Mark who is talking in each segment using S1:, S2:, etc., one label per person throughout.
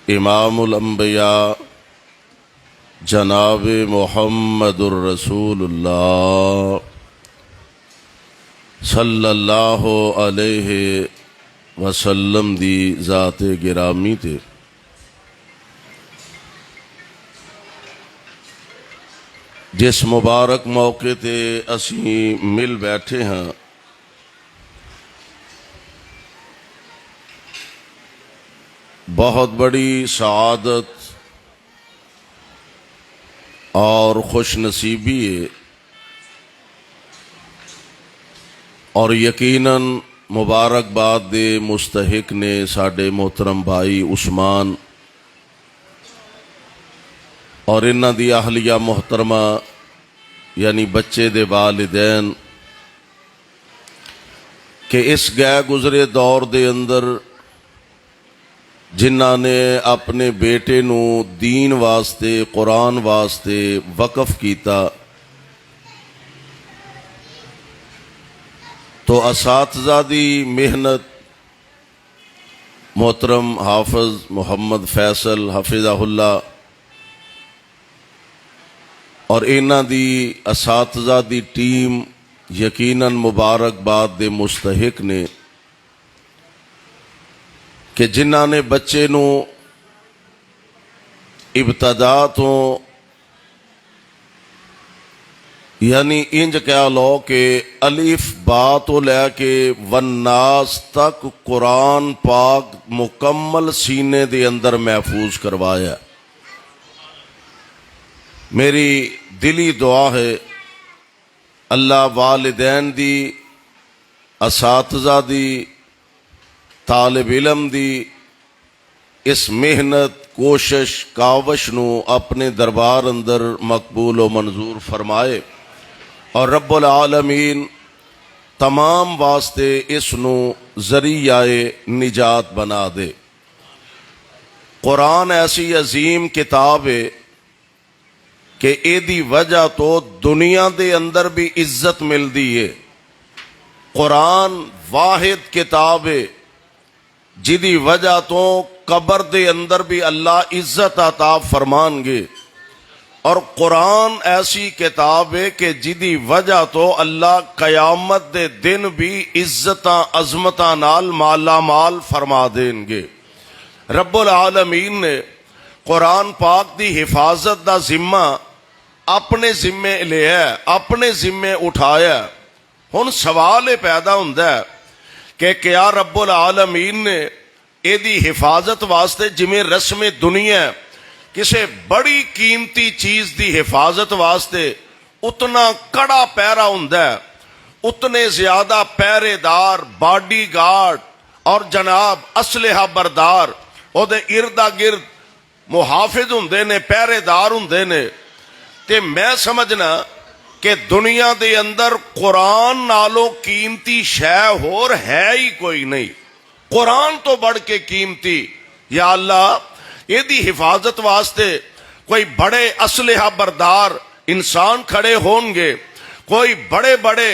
S1: امام الانبیاء جناب محمد الرسول اللہ صلی اللہ علیہ وسلم دی ذات گرامی تے جس مبارک موقع تے اسی مل بیٹھے ہیں، بہت بڑی سعادت اور خوش نصیبی ہے، اور یقیناً مبارکباد دے مستحق نے ساڈے محترم بھائی عثمان اور انہاں دی اہلیہ محترمہ یعنی بچے دے والدین کہ اس گئے گزرے دور دے اندر جنہاں نے اپنے بیٹے نو دین واسطے قرآن واسطے وقف کیتا، تو اساتذہ دی محنت محترم حافظ محمد فیصل حفظہ اللہ اور انہاں دی اساتذہ دی ٹیم یقیناً مبارکباد دے مستحق نے کہ جنہاں نے بچے نو ابتدا تو یعنی انج کہہ لو کہ الف با تو لے کے والناس تک قرآن پاک مکمل سینے دے اندر محفوظ کروایا۔ میری دلی دعا ہے اللہ والدین دی، اساتذہ دی، طالب علم دی اس محنت کوشش کاوش نو اپنے دربار اندر مقبول و منظور فرمائے، اور رب العالمین تمام واسطے اس نو ذریعہ نجات بنا دے۔ قرآن ایسی عظیم کتاب ہے کہ ایدی وجہ تو دنیا دے اندر بھی عزت ملدی ہے۔ قرآن واحد کتاب ہے جدی وجہ تو قبر دے اندر بھی اللہ عزت عطا فرمان گے، اور قرآن ایسی کتاب ہے کہ جدی وجہ تو اللہ قیامت دے دن بھی عزتاں عظمتاں نال مالا مال فرما دیں گے۔ رب العالمین نے قرآن پاک دی حفاظت دا ذمہ اپنے ذمے لیا، اپنے ذمے اٹھایا۔ ہن سوال پیدا ہوندا ہے کہ کیا رب العالمین نے ایدی حفاظت واسطے جویں رسم دنیا کسے بڑی قیمتی چیز دی حفاظت واسطے اتنا کڑا پیرا ہوندا ہے، اتنے زیادہ پہرے دار، باڈی گارڈ اور جناب اسلحہ بردار او دے اردا گرد محافظ ہوندے نے، پہرے دار ہوندے نے، تے میں سمجھنا کہ دنیا دے اندر قرآن نالوں قیمتی شے ہور ہے ہی کوئی نہیں۔ قرآن تو بڑھ کے قیمتی، یا اللہ یہ دی حفاظت واسطے کوئی بڑے اسلحہ بردار انسان کھڑے ہون گے، کوئی بڑے بڑے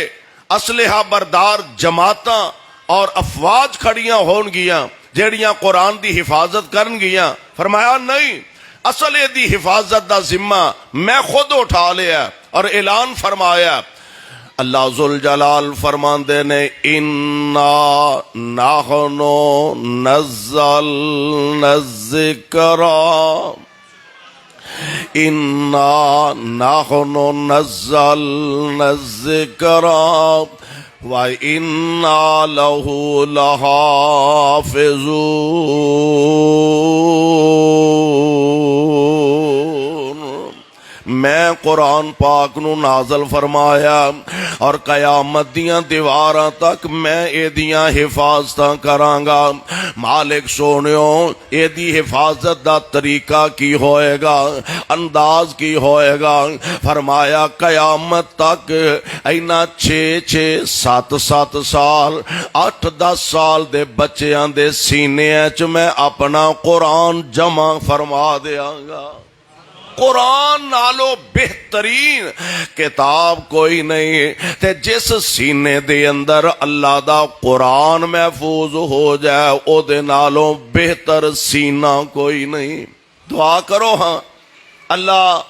S1: اسلحہ بردار جماعتاں اور افواج کھڑیاں ہون گیاں جیڑیاں قرآن دی حفاظت کرن گیاں۔ فرمایا نہیں، اصل دی حفاظت دا ذمہ میں خود اٹھا لیا، اور اعلان فرمایا اللہ ذوالجلال فرماندے نے اِنَّا نَحْنُ نَزَّلْنَا الذِّكْرَ اِنَّا نَحْنُ نَزَّلْنَا الذِّكْرَ وَإِنَّا لَهُ لَحَافِظُونَ۔ میں قرآن پاک نو نازل فرمایا اور قیامت دیاں دیواراں تک میں ایدیاں حفاظتاں کرانگا۔ مالک سونیوں ایدی حفاظت دا طریقہ کی ہوئے گا، انداز کی ہوئے گا؟ فرمایا قیامت تک اینا 6-7 سال 8-10 سال دے بچیاں دے سینے چ میں اپنا قرآن جمع فرما دیاں گا۔ قرآن نالو بہترین کتاب کوئی نہیں تے جس سینے دے اندر اللہ دا قرآن محفوظ ہو جائے او دے نالو بہتر سینہ کوئی نہیں. دعا کرو ہاں اللہ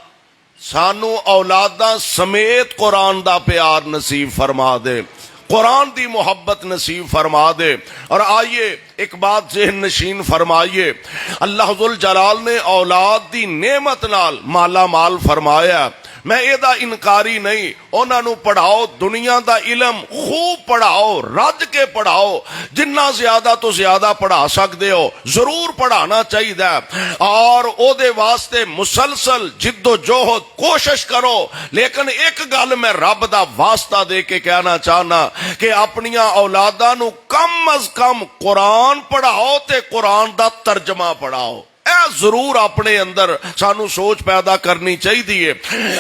S1: سانو اولاداں سمیت قرآن دا پیار نصیب فرما دے, قرآن دی محبت نصیب فرما دے. اور آئیے ایک بات ذہن نشین فرمائیے, اللہ ذوالجلال نے اولاد دی نعمت نال مالا مال فرمایا. میں اے دا انکاری نہیں, انہاں نو پڑھاؤ, دنیا دا علم خوب پڑھاؤ, رج کے پڑھاؤ, جنہ زیادہ تو زیادہ پڑھا سکتے ہو ضرور پڑھانا چاہیے, اور او دے واسطے مسلسل جد و جہد کوشش کرو. لیکن ایک گل میں رب دا واسطہ دے کے کہنا چاہنا کہ اپنیاں اولاداں نو کم از کم قرآن پڑھاؤ تے قرآن دا ترجمہ پڑھاؤ. اے ضرور اپنے اندر سانو سوچ پیدا کرنی چاہیے.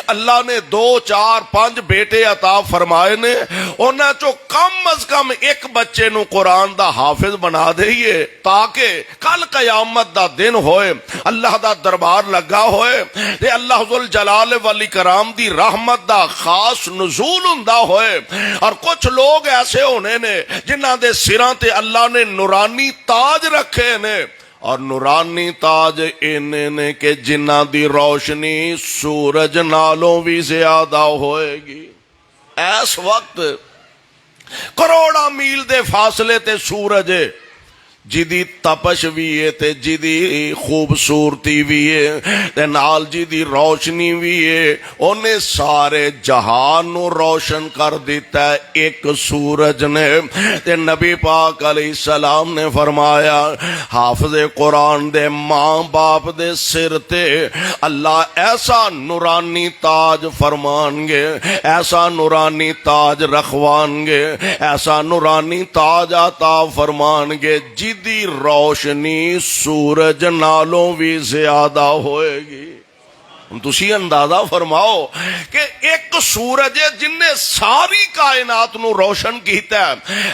S1: اللہ نے 2 4 5 بیٹے عطا فرمائے نے, انہاں چو کم از کم ایک بچے نو قرآن دا حافظ بنا دئیے تاکہ کل قیامت دا دن ہوئے, اللہ دا دربار لگا ہوئے تے اللہ ذوالجلال والاکرام دی رحمت دا خاص نزول ہوندا ہوئے. اور کچھ لوگ ایسے ہونے نے جنہاں دے سراں تے اللہ نے نورانی تاج رکھے نے, اور نورانی تاج اینے نے کہ جنہ دی روشنی سورج نالوں بھی زیادہ ہوئے گی. اس وقت کروڑا میل دے فاصلے تے سورج ہے, جدی تپش بھی ہے تے جدی خوبصورتی بھی ہے تے نال جدی روشنی بھی ہے, انہیں سارے جہان نو روشن کر دیتا ہے ایک سورج نے. تے نبی پاک علیہ السلام نے فرمایا حافظ قرآن دے ماں باپ دے سر تے اللہ ایسا نورانی تاج فرمان گے, ایسا نورانی تاج رکھوان گے, ایسا نورانی تاج عطا فرمان گے دی روشنی سورج نالوں بھی زیادہ ہوئے گی. تسی اندازہ فرماؤ کہ ایک سورج ہے جن نے ساری کائنات نو روشن کیتا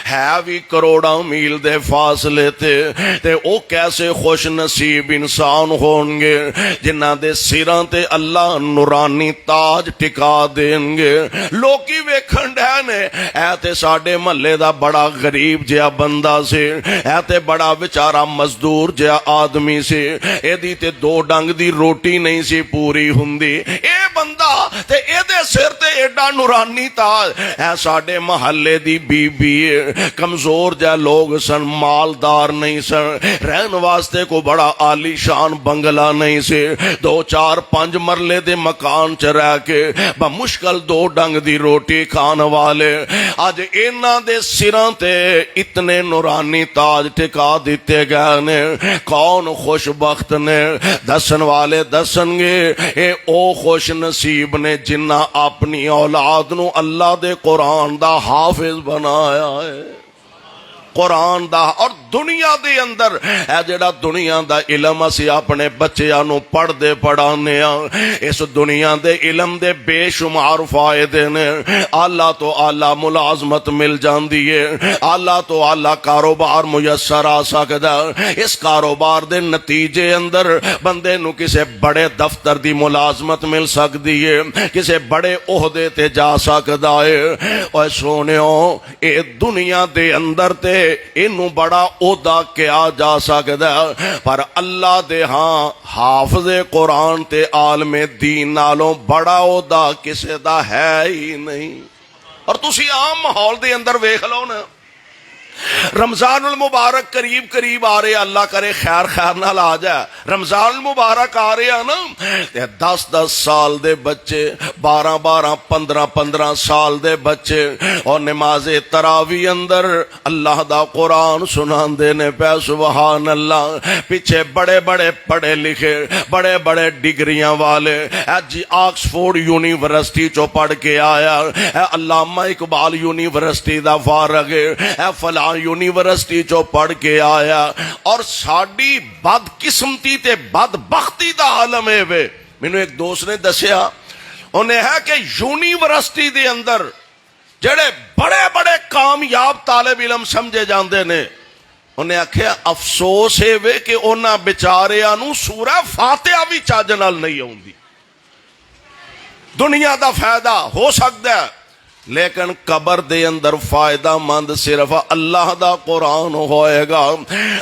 S1: ہے بھی کروڑا میل دے فاصلے تے او کیسے خوش نصیب انسان ہون گے جنہ دے سراں تے اللہ نورانی تاج ٹکا دیں گے. لوکی ویکھن ڈے نے اے تے ساڈے محلے دا بڑا غریب جہا بندہ سے, اے تے بڑا بیچارہ مزدور جہا آدمی سے, اے دی تے 2 ڈنگ دی روٹی نہیں سی پوری ہوندی, اے بندہ تے اے دے سر تے ایڈا نورانی تاج. اے ساڈے محلے دی بی بی کمزور جا لوگ سن, مالدار نہیں سن, رہن واسطے کو بڑا عالی شان بنگلہ نہیں سے, 2 4 5 مرلے دے مکان چ رہ کے بمشکل 2 ڈنگ دی روٹی کھان والے اج انہاں دے سراں تے اتنے نورانی تاج ٹکا دیتے گئے نے. کون خوش بخت نے؟ دسن والے دسن گے اے او خوش نصیب نے جنہ اپنی اولاد نو اللہ دے قرآن دا حافظ بنایا ہے. قرآن دا اور دنیا دے اندر اے جڑا دنیا دا علم اسی اپنے بچیاں نو پڑھ دے پڑھانے ہیں, اس دنیا دے علم دے بے شمار فائدے نے. اللہ تو اللہ ملازمت مل جاندی ہے, اللہ تو اللہ کاروبار میسر آ سکدا, اس کاروبار دے نتیجے اندر بندے نو کسے بڑے دفتر دی ملازمت مل سکدی ہے, کسے بڑے عہدے تے جا سکدا ہے. اوے سونیو اے دنیا دے اندر تے انہوں بڑا عہدہ کیا جا سکتا ہے, پر اللہ دے ہاں حافظ قرآن تے عالم دین نالوں بڑا عہدہ کسے دا ہے ہی نہیں. اور تسی عام ماحول دے اندر ویکھ لو نا, رمضان المبارک قریب قریب آ رہے, اللہ کرے خیر خیر نال آ جائے. رمضان المبارک آ رہے ہیں نا, 10 سال دے بچے, 12 15 سال دے بچے اور نماز تراوی اندر اللہ دا قرآن سنان دے نے پہ. سبحان اللہ. پیچھے بڑے بڑے پڑھے لکھے, بڑے بڑے ڈگریاں والے, جی آکسفورڈ یونیورسٹی چو پڑھ کے آیا, علامہ اقبال یونیورسٹی دا فارغ, فلاں یونیورسٹی چو پڑھ کے آیا. اور ساڈی بد قسمتی تے بد بختی دا عالم ہے وے. مینوں ایک دوست نے دسیا, انہیں ہے کہ یونیورسٹی دے اندر جڑے بڑے بڑے کامیاب طالب علم سمجھے جاندے نے, انہیں آکھیا افسوس ہے وے کہ انہاں بیچاریاں نو سورہ فاتحہ بھی چج نال نہیں آوندی. دنیا دا فائدہ ہو سکتا ہے، لیکن قبر دے اندر فائدہ مند صرف اللہ دا قرآن ہوئے گا۔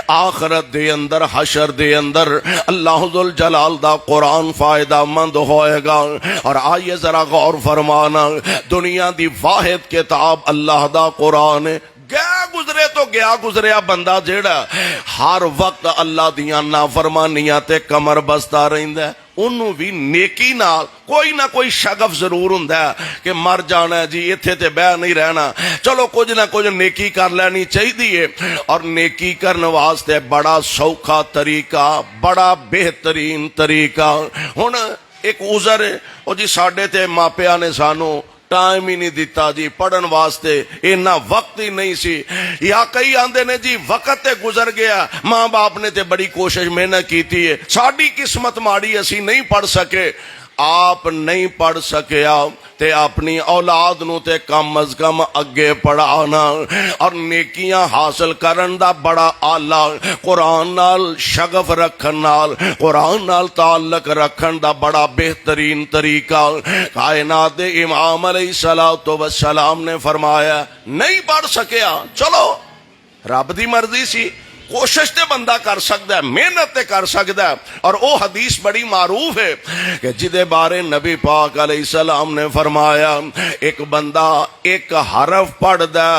S1: آخرت دے اندر، حشر دے اندر اللہ ذل جلال دا قرآن فائدہ مند ہوئے گا۔ اور آئیے ذرا غور فرمانا، دنیا دی واحد کتاب اللہ دا قرآن ہے۔ گیا گزرے تو گیا گزریا بندہ جیڑا ہر وقت اللہ دیاں نافرمانیاں تے کمر بستا رہندا ہے، انہوں بھی نیکی نال کوئی نہ کوئی شغف ضرور ہوندا ہے کہ مر جانا ہے جی، ایتھے تے بہ نہیں رہنا، چلو کچھ نہ کچھ نیکی کر لینی چاہیے۔ اور نیکی کرنے واسطے بڑا سوکھا طریقہ، بڑا بہترین طریقہ۔ ہن ایک عذر ہے، او جی ساڈے تے ماپیاں نے سانو ٹائم ہی نہیں دیتا جی پڑھن واسطے، اینا وقت ہی نہیں سی، یا کئی آندے نے جی وقت تے گزر گیا، ماں باپ نے تے بڑی کوشش محنت کیتی ہے، ساڈی قسمت ماڑی اسی نہیں پڑھ سکے۔ آپ نہیں پڑھ سکیا تے اپنی اولاد نو تے کم از کم اگے پڑھانا، اور نیکیاں حاصل کرن دا بڑا آلہ قرآن نال شغف رکھن نال، قرآن نال تعلق رکھن دا بڑا بہترین طریقہ۔ کائنات دے امام علیہ السلام نے فرمایا نہیں پڑھ سکیا، چلو رب دی مرضی سی، کوشش تے بندہ کر سکتا ہے، محنت تے کر سکتا ہے۔ اور او حدیث بڑی معروف ہے کہ جدے بارے نبی پاک علیہ السلام نے فرمایا ایک بندہ ایک حرف پڑھ دے،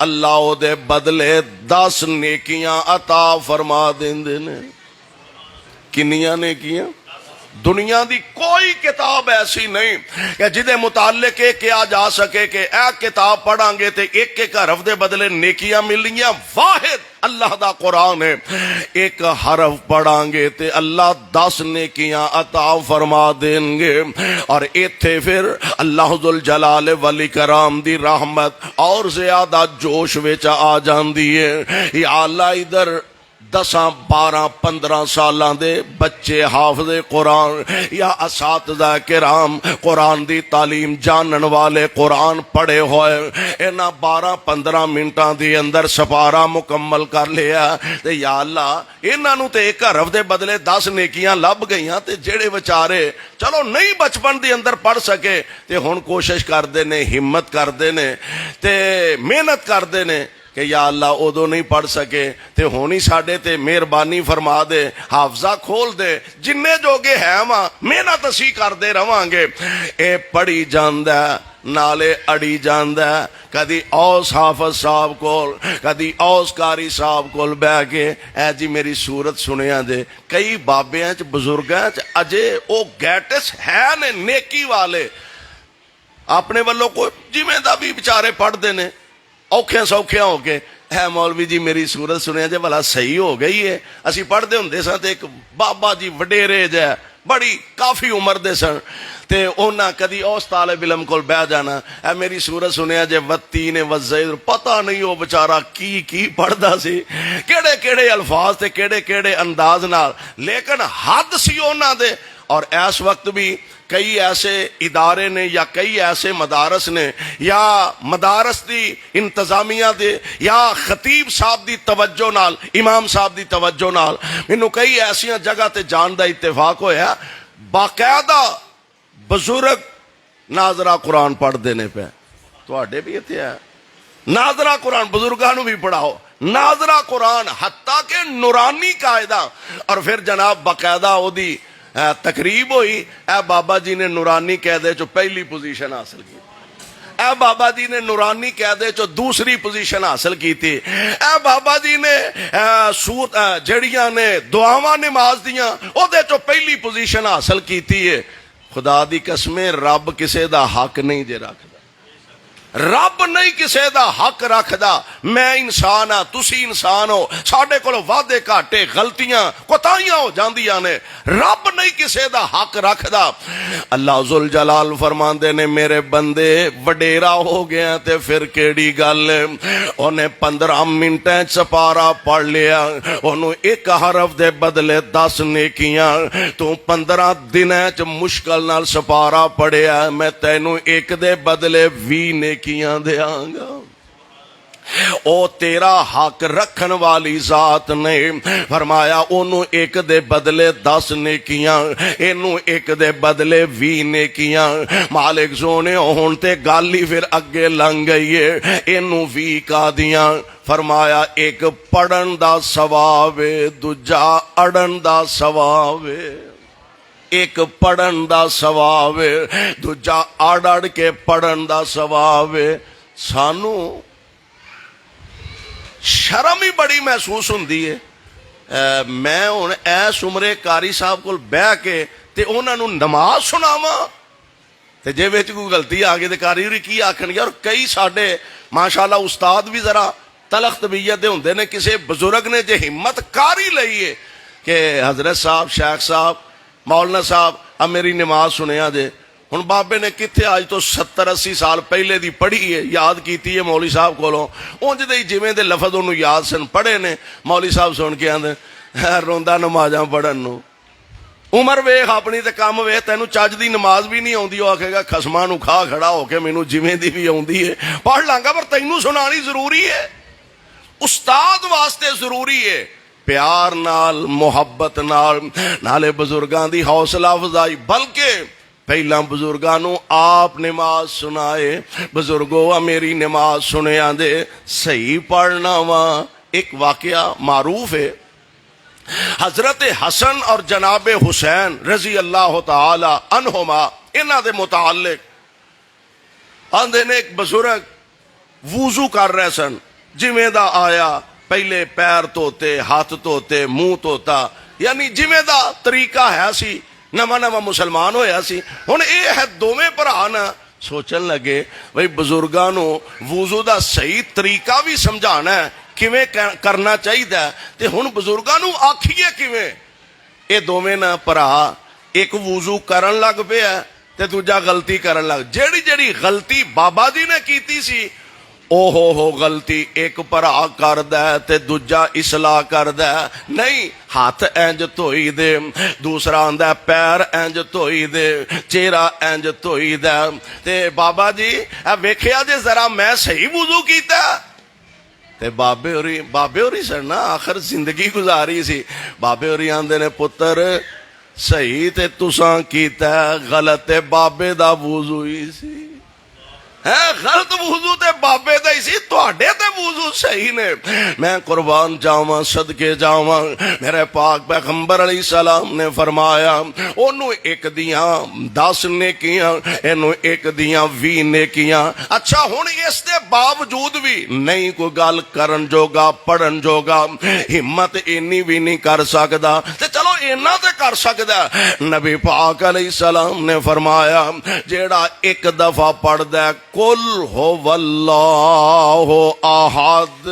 S1: اللہ او دے بدلے 10 نیکیاں عطا فرما دیندے نے۔ کنیاں نیکیاں؟ دنیا دی کوئی کتاب ایسی نہیں کہ جدے متعلق کیا جا سکے کہ اے کتاب پڑھاں گے تے ایک ایک حرف دے بدلے نیکیاں ملنیاں۔ واحد اللہ دا قرآن ہے، ایک حرف پڑھاں گے تے اللہ 10 نیکیاں عطا فرما دیں گے۔ اور ایتھے پھر اللہ ذل جلال ولی کرام دی رحمت اور زیادہ جوش وچ آ جاندی ہے۔ یا اللہ ادھر 10 12 15 سالاں دے بچے حافظ قرآن یا اساتذہ کرام قرآن دی تعلیم جانن والے قرآن پڑھے ہوئے، انہاں 12 15 منٹاں دی اندر سپارہ مکمل کر لیا تے یا اللہ انہاں نو تے ایک حرف دے بدلے 10 نیکیاں لب گئیاں، تے جڑے بیچارے چلو نہیں بچپن دے اندر پڑھ سکے تے ہن کوشش کردے نے، ہمت کردے نے تے محنت کردے نے کہ یا اللہ ادو نہیں پڑھ سکے تے ہونی ساڈے تے مہربانی فرما دے، حافظہ کھول دے، جننے جوگے ہے ماں محنت اسی کردے رہواں گے۔ اے پڑھی جاندا نالے اڑی جاندا، کدی اوس حافظ صاحب کول، کدی اوس قاری صاحب کول بہ کے اے جی میری صورت سنیا دے۔ کئی بابیاں چ بزرگاں چ اجے او گیٹس ہے نے نیکی والے، اپنے والوں کو جویں دا بھی بیچارے پڑھ دے نے اوکھیاں سوکھیاں ہو کے، اے مولوی جی میری صورت سنیا جے بھلا صحیح ہو گئی ہے۔ اسی پڑھ دے ہوندے سن تے ایک بابا جی وڈیرے جے بڑی کافی عمر دے سن تے اونا کدی اوس طالب علم کول بہ جانا، اے میری صورت سنیا جے والتین والزیتون، پتہ نہیں او بیچارہ کی پڑھدا سی، کیڑے کیڑے الفاظ تے کیڑے کیڑے انداز نال، لیکن حد سی اونا دے۔ اور اس وقت بھی کئی ایسے ادارے نے یا کئی ایسے مدارس نے یا مدارس دی انتظامیہ دے یا خطیب صاحب دی توجہ نال، امام صاحب دی توجہ نال مینوں کئی ایسیاں جگہ تے جان دا اتفاق ہویا، باقاعدہ بزرگ ناظرہ قرآن پڑھ دینے پہ، تواڈے بھی ایتھے ہے ناظرہ قرآن، بزرگاں نو بھی پڑھاؤ ناظرہ قرآن، حتیٰ کہ نورانی قاعدہ۔ اور پھر جناب باقاعدہ او دی تقریب ہوئی، اے بابا جی نے نورانی قاعدے چو پہلی پوزیشن حاصل کی، اے بابا جی نے نورانی قاعدے چو دوسری پوزیشن حاصل کی تھی، اے بابا جی نے جڑیاں نے دعاواں نماز دیاں او دے چو پہلی پوزیشن حاصل کی تھی ہے۔ خدا دی قسمیں رب کسے دا حق نہیں جے رکھدا، رب نہیں کسے دا حق رکھدا۔ میں انسان ہاں، تسی انسان ہو، ساڈے کول وعدے گھاٹے غلطیاں کوتاہیاں ہو جاندیاں نے، رب نہیں کسے دا حق رکھدا۔ اللہ ذل جلال فرماندے نے میرے بندے وڈیرا ہو گیا تے پھر کیڑی گل، انہیں 15 منٹیں سپارہ پڑھ لیا، انہوں ایک حرف دے بدلے 10 نیکیاں، تو 15 دنیں چ مشکل نال سپارہ پڑھیا، میں تینوں ایک دے بدلے 20 نیکیاں دیاں گا۔ او تیرا حق رکھن والی ذات نے فرمایا اونوں ایک دے بدلے 10 نیکیاں، اینوں ایک دے بدلے 20 نیکیاں۔ مالک سونے ہن تے گل ہی پھر اگے لنگ گئی ہے، اینوں 20 کا دیاں فرمایا ایک پڑھن دا ثواب ہے، دوجا اڑن دا ثواب ہے۔ ایک پڑھن دا ثواب ہے، دوجا اڑ کے پڑھن دا ثواب ہے۔ سانو شرم ہی بڑی محسوس ہوندی ہے۔ میں ہن ایس عمرے قاری صاحب کول بہ کے تے انہاں نوں نماز سناواں تے جے وچ کوئی غلطی آ گئی تے قاری ہوری کی آکھن گے۔ اور کئی ساڈے ماشاءاللہ استاد بھی ذرا تلخ طبیعت دے ہوندے نے، کسے بزرگ نے جے ہمت کاری لئی ہے کہ حضرت صاحب، شیخ صاحب، مولانا صاحب اب میری نماز سنیا جے، ہن بابے نے کتنے آج تو 70-80 سال پہلے دی پڑھی ہے، یاد کیتی ہے مولوی صاحب کولوں، اونج دے جویں دے لفظ انہوں یاد سن پڑھے نے۔ مولوی صاحب سن کے آندے روندا نمازاں پڑھن نو، عمر ویکھ اپنی تے کم ویکھ، تینوں چج دی نماز بھی نہیں آوندی، او آکھے گا خصماں نو کھا کھڑا ہو کے مینوں جویں دی بھی آوندی ہے پڑھ لانگا، پر تینوں سنانی ضروری ہے۔ استاد واسطے ضروری ہے پیار نال، محبت نال، نالے بزرگاں دی حوصلہ افزائی، بلکہ پہلا بزرگانوں آپ نماز سنائے، بزرگو میری نماز سنے آندے صحیح پڑھنا وا۔ ایک واقعہ معروف ہے، حضرت حسن اور جناب حسین رضی اللہ تعالی عنہما انہاں دے متعلق آندے نے ایک بزرگ وضو کر رہے سن، جویں دا آیا پہلے پیر دھوتے، ہاتھ دھوتے، منہ دھوتا، یعنی جویں دا طریقہ ہے سی، نواں نواں مسلمان ہویا سی۔ ہن اے ہے دوویں بھرا نا سوچن لگے بھئی بزرگاں نو وضو دا صحیح طریقہ بھی سمجھانا ہے، کیویں کرنا چاہیے تے ہن بزرگاں نو آکھیے کیویں۔ اے دوویں نا بھرا ایک وضو کرن لگ پیا تے دوجا غلطی کرن لگ، جیڑی غلطی بابا جی نے کیتی سی او غلطی ایک بھرا کردا ہے تے دوجا اصلاح کردا ہے، نہیں ہاتھ انج دھوئی دے، دوسرا آندا پیر انج دھوئی دے، چہرہ انج دھوئی دے، تے بابا جی ویکھیا جے ذرا میں صحیح وضو کیتا تے بابے ہوری سن نا آخر زندگی گزاری سی، بابے ہوری آندے نے پتر صحیح تے تساں کیتا غلط تے بابے دا وضو ہی سی، غلط وضو تے بابے دا ہی سی، تواڈے تے وضو صحیح نے۔ میں قربان جاواں، صدقے جاواں، میرے پاک پیغمبر علیہ السلام نے فرمایا اونوں ایک دیاں 10 نیکیاں، اینوں ایک دیاں 20 نیکیاں۔ اچھا ہن اس دے باوجود بھی نہیں کوئی گل کرن جوگا، پڑھن جوگا، ہمت اینی بھی نہیں کر سکدا تے چلو اینا تے کر سکدا۔ نبی پاک علیہ السلام نے فرمایا جیڑا ایک دفعہ پڑھدا ہے قل هو اللہ احد،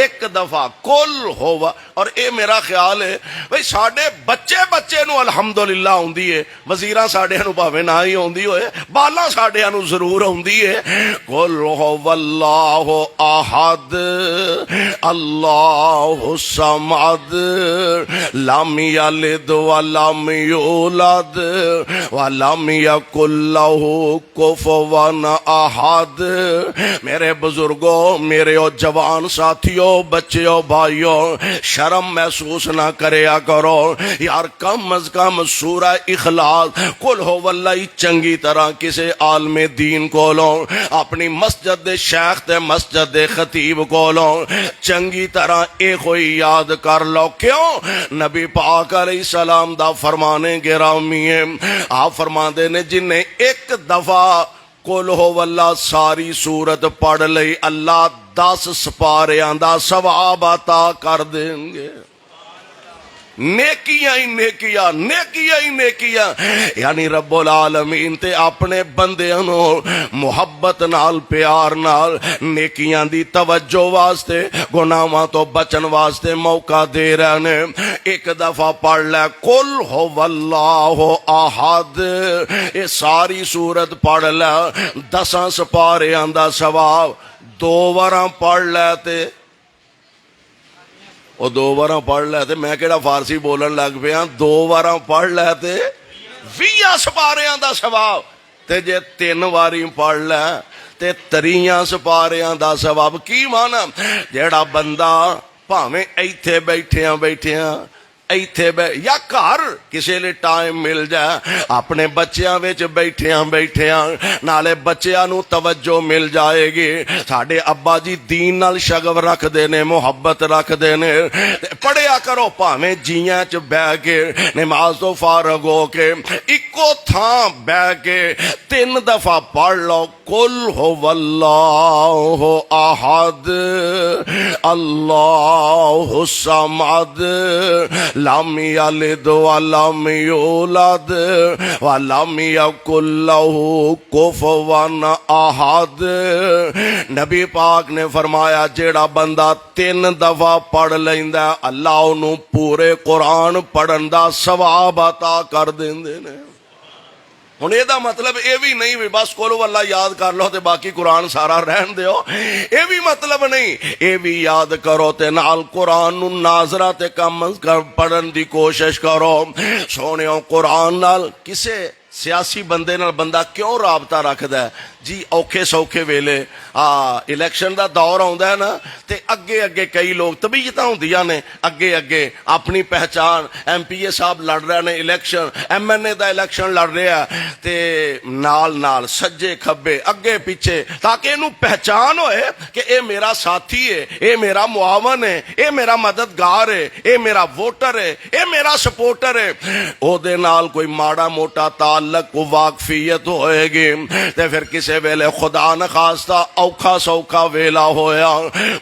S1: ایک دفعہ قل ہو، اور اے میرا خیال ہے بھئی ساڈے بچے نو الحمدللہ ہوندی ہے، وزیراں ساڈے نو بھاویں نہ ہی ہوندی ہوئے، بالاں ساڈے نو ضرور ہوندی ہے۔ قل هو اللہ احد اللہ الصمد لم یلد ولم یولد ولم یکن لہ کفوا احد۔ میرے بزرگوں، میرے جوان ساتھیوں، بچیوں، بھائیوں، شرم محسوس نہ کریا کرو یار، کم از کم سورہ اخلاص قل ہو واللہ چنگی طرح کسے عالم دین کولوں، اپنی مسجد دے شیخ تے مسجد دے خطیب کولوں چنگی طرح اے کوئی یاد کر لو۔ کیوں؟ نبی پاک علیہ السلام دا فرمانے گرامی ہے، آپ فرماندے نے جن نے ایک دفعہ قل ہو واللہ ساری سورت پڑھ لئی اللہ 10 سپاریاں دا ثواب عطا کر دیں گے۔ نیکیاں ہی نیکیاں، نیکیاں ہی نیکیاں، یعنی رب العالمین تے اپنے بندیاں نو محبت نال، پیار نال، نیکیاں دی توجہ واسطے، گناہاں تو بچن واسطے موقع دے رہے نے۔ ایک دفعہ پڑھ لے قل هو اللہ احد، یہ ساری سورت پڑھ لے 10 سپاریاں دا ثواب۔ 2 واراں پڑھ لے تے وہ 2 واراں پڑھ لے تے میں کہڑا فارسی بولن لگ پیا، 2 واراں پڑھ لے تے 20 سپاریاں دا ثواب، تے جے 3 واری پڑھ لے تے تریاں سپاریاں دا ثواب کی مانا جیڑا بندہ بھاویں ایتھے بیٹھیاں ایتھے یا گھر کسی لئے ٹائم مل جائے اپنے بچیاں وچ بیٹھیاں نالے بچیاں نو توجہ مل جائے گی ساڈے ابا جی دین نال شغف رکھ دینے محبت رکھ دینے پڑھیا کرو بھاویں جیاں چ بہ کے نماز تو فارغ ہو کے اکو تھاں بہ کے 3 دفعہ پڑھ لو قل هو اللہ احد اللہ الصمد لم یلد ولم یولد ولم یکن لہ کفوا احد نبی پاک نے فرمایا جیڑا بندہ 3 دفعہ پڑھ لیندا ہے اللہ انہوں پورے قرآن پڑھن دا ثواب عطا کر دیندے نے ہن یہ مطلب یہ بھی نہیں بھی بس کولو اللہ یاد کر لو تے باقی قرآن سارا رہن دیو یہ بھی مطلب نہیں یہ بھی یاد کرو تے نال قرآن نو ناظرہ تے کم پڑھن دی کوشش کرو سونےو قرآن نال کسے سیاسی بندے نال بندہ کیوں رابطہ رکھدا ہے جی اوکھے سوکھے ویلے الیکشن دا دور آوندا ہے نا تے اگے کئی لوگ طبیعتاں ہوندیاں نے اگے اپنی پہچان ایم پی اے صاحب لڑ رہے نے الیکشن ایم این اے دا الیکشن لڑ رہا تے نال سجے کھبے اگے پیچھے تاکہ اینو پہچان ہوئے کہ اے میرا ساتھی ہے اے میرا معاون ہے اے میرا مددگار ہے اے میرا ووٹر ہے اے میرا سپورٹر ہے او دے نال کوئی ماڑا موٹا تعلق کو واقفیت ہوئے گی تے پھر کسی ویلے خدا نخواستہ اوکھا سوکھا ویلا ہویا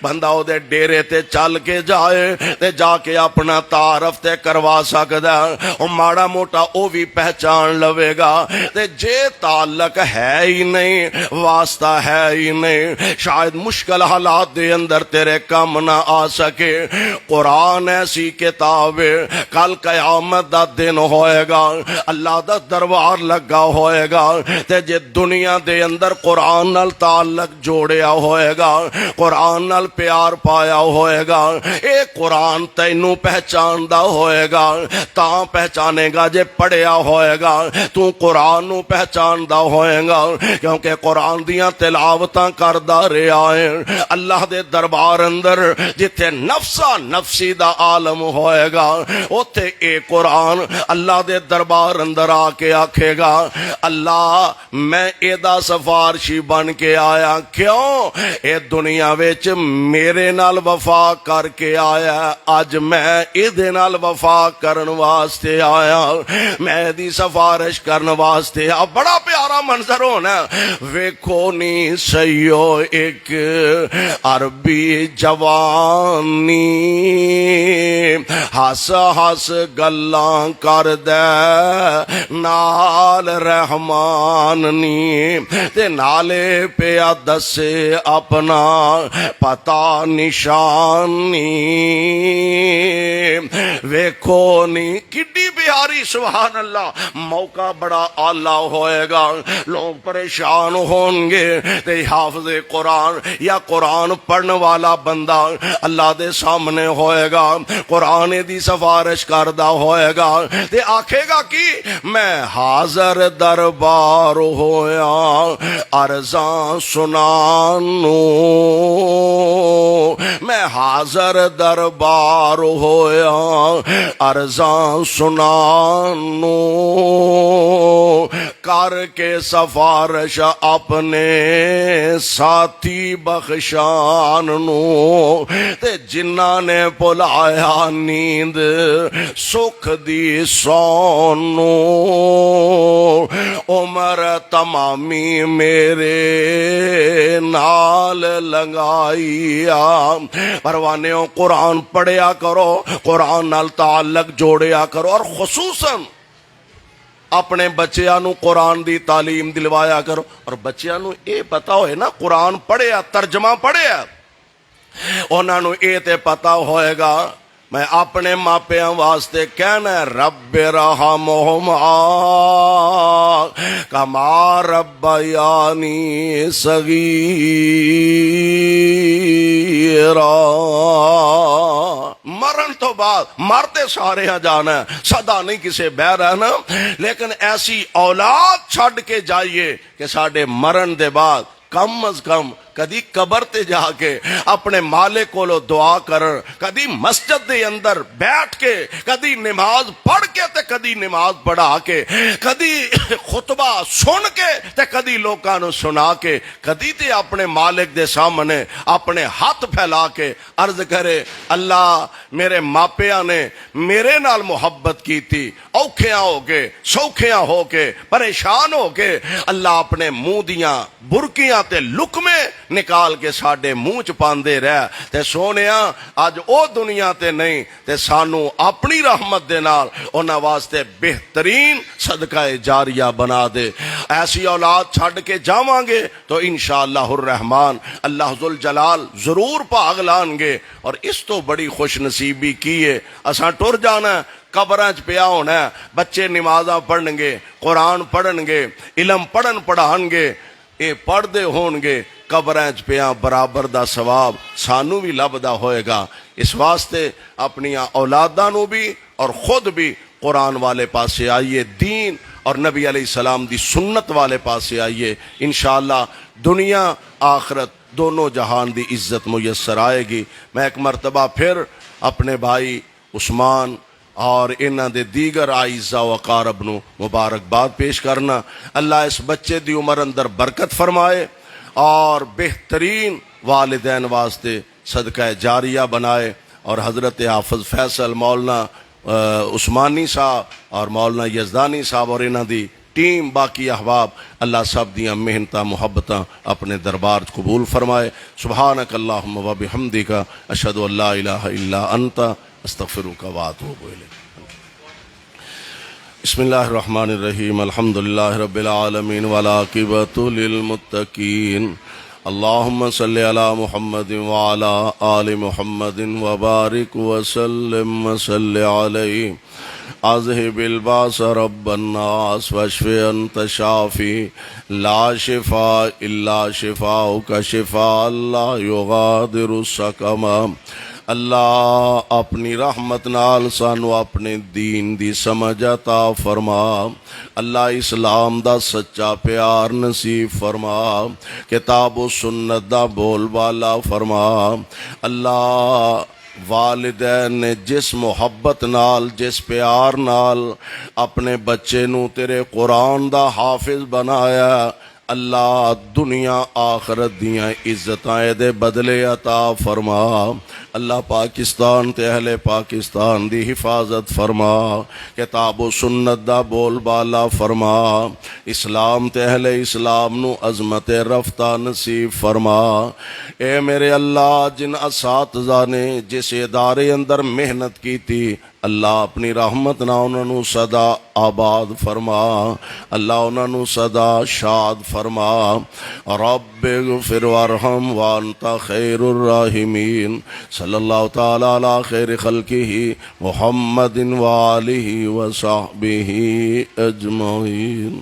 S1: بندہ او دے ڈیرے تے چل کے جائے تے جا کے اپنا تعارف تے کروا سکدا او ماڑا موٹا او بھی پہچان لوے گا تے جے تعلق ہے ہی نہیں واسطہ ہے ہی نہیں شاید مشکل حالات دے اندر تیرے کم نہ آ سکے قرآن ایسی کتاب کل قیامت دا دن ہوئے گا اللہ دا دربار لگا ہوئے گا تے جے دنیا دے اندر قرآن نال تعلق جوڑیا ہوئے گا قرآن نال پیار پایا ہوئے گا اے قرآن تینوں پہچاندہ ہوئے گا تاں پہچانے گا جے پڑھیا ہوئے گا تو قرآن نو پہچاندہ ہوئے گا کیونکہ قرآن دیاں تلاوتاں کردہ رہے آئے اللہ دے دربار اندر جتھے نفسا نفسی دا عالم ہوئے گا اوتھے اے قرآن اللہ دے دربار اندر آ کے آکھے گا اللہ میں اے دا سفارشی بن کے آیا کیوں اے دنیا ویچ میرے نال وفا کر کے آیا آج میں اے دے نال وفا کرن واسطے آیا میں دی سفارش کرن واسطے آیا بڑا پیارا منظر ہونا ویکھو نی سیو ایک عربی جوانی ہس ہس گلاں کر دے نال رحمان نی تے نالے پیا دسے اپنا پتا نشانی ویکھو نی کڈی پیاری سبحان اللہ موقع بڑا آلہ ہوئے گا لوگ پریشان ہوں گے تے حافظ قرآن یا قرآن پڑھنے والا بندہ اللہ دے سامنے ہوئے گا قرآن دی سفارش کردہ ہوئے گا تے آکھے گا کہ میں حاضر دربار ہویا عرضاں سنانو میں حاضر دربار ہویا عرضاں سنانو کر کے سفارش اپنے ساتھی بخشان نو تے جنہ نے بلایا نیند سکھ دی سونو عمر تمامی میرے نال لگائیا پروانیوں قرآن پڑھیا کرو قرآن نال تعلق جوڑیا کرو اور خصوصاً اپنے بچیاں نو قرآن دی تعلیم دلوایا کرو اور بچیاں نو اے پتا ہوئے نا قرآن پڑھیا ترجمہ پڑھیا انہاں نو اے تے پتا ہوئے گا میں اپنے ماپیاں واسطے کہنا ہے رب رحمہما کما ربیانی صغیرا مرن تو بعد مرتے سارے ہاں جانا ہے صدا نہیں کسے بہ رہنا لیکن ایسی اولاد چھڑ کے جائیے کہ ساڑھے مرن دے بعد کم از کم کدی قبر تے جا کے اپنے مالک کولو دعا کرن، کدی مسجد دے اندر بیٹھ کے، کدی نماز پڑھ کے تے کدی نماز پڑھا کے، کدی خطبہ سن کے تے کدی لوکاں نو سنا کے، کدی تے اپنے مالک دے سامنے اپنے ہاتھ پھیلا کے عرض کرے اللہ میرے ماپیاں نے میرے نال محبت کی تھی، اوکھیاں ہو کے سوکھیاں ہو کے پریشان ہو کے اللہ اپنے منہ دیاں برکیاں تے لکمے نکال کے ساڈے منہ چ پاندے رہ تے سونیا اج او دنیا تے نہیں تے سانو اپنی رحمت دے نال انہاں واسطے بہترین صدقہ جاریہ بنا دے۔ ایسی اولاد چھڈ کے جاواں گے تو انشاءاللہ الرحمن اللہ ذوالجلال ضرور بھاگ لان گے۔ اور اس تو بڑی خوش نصیبی کی ہے، اساں ٹر جانا ہے، قبراں چ پیا ہونا ہے، بچے نمازاں پڑھن گے، قرآن پڑھن گے، علم پڑھان گے، اے پڑھ دے ہون گے، قبراں چ پیا برابر دا ثواب سانو بھی لبدا ہوئے گا۔ اس واسطے اپنی اولاداں نو بھی اور خود بھی قرآن والے پاسے آئیے، دین اور نبی علیہ السلام دی سنت والے پاسے آئیے، انشاءاللہ دنیا آخرت دونوں جہان دی عزت میسر آئے گی۔ میں ایک مرتبہ پھر اپنے بھائی عثمان اور انہاں دے دیگر اعزاء و اقارب نو مبارکباد پیش کرنا، اللہ اس بچے دی عمر اندر برکت فرمائے اور بہترین والدین واسطے صدقہ جاریہ بنائے، اور حضرت حافظ فیصل مولانا عثمانی صاحب اور مولانا یزدانی صاحب اور انہاں دی ٹیم باقی احباب اللہ سب دیاں محنتاں محبتاں اپنے دربار قبول فرمائے۔ سبحانک اللہم و بحمدک اشہد ان لا الہ الا انت استغفرک و اتوب الیک۔ بسم اللہ الرحمن الرحیم، الحمدللہ رب العالمین والعاقبۃ للمتقین، اللہم صلی علی محمد وعلی آل محمد وبارک وسلم وصلی علیہ۔ اذہب الباس رب الناس واشف انت شافی لا شفاء الا شفاؤک شفاء لا یغادر سقما۔ اللہ اپنی رحمت نال سانو اپنے دین دی سمجھ عطا فرما، اللہ اسلام دا سچا پیار نصیب فرما، کتاب و سنت دا بول بالا فرما۔ اللہ والدین نے جس محبت نال جس پیار نال اپنے بچے نو تیرے قرآن دا حافظ بنایا، اللہ دنیا آخرت دیاں عزتاں دے بدلے عطا فرما۔ اللہ پاکستان تے اہل پاکستان دی حفاظت فرما، کتاب و سنت دا بول بالا فرما، اسلام تے اہل اسلام نو عظمت رفتہ نصیب فرما۔ اے میرے اللہ جن اساتذہ نے جس ادارے اندر محنت کی تھی، اللہ اپنی رحمت نہ انہوں نے سدا آباد فرما، اللہ انہوں نے سدا شاد فرما۔ رب اغفر وارحم وانت خیر الراحمین، صلی اللہ تعالی علی خیر خلقہ محمد وآلہ وصحبہ اجمعین۔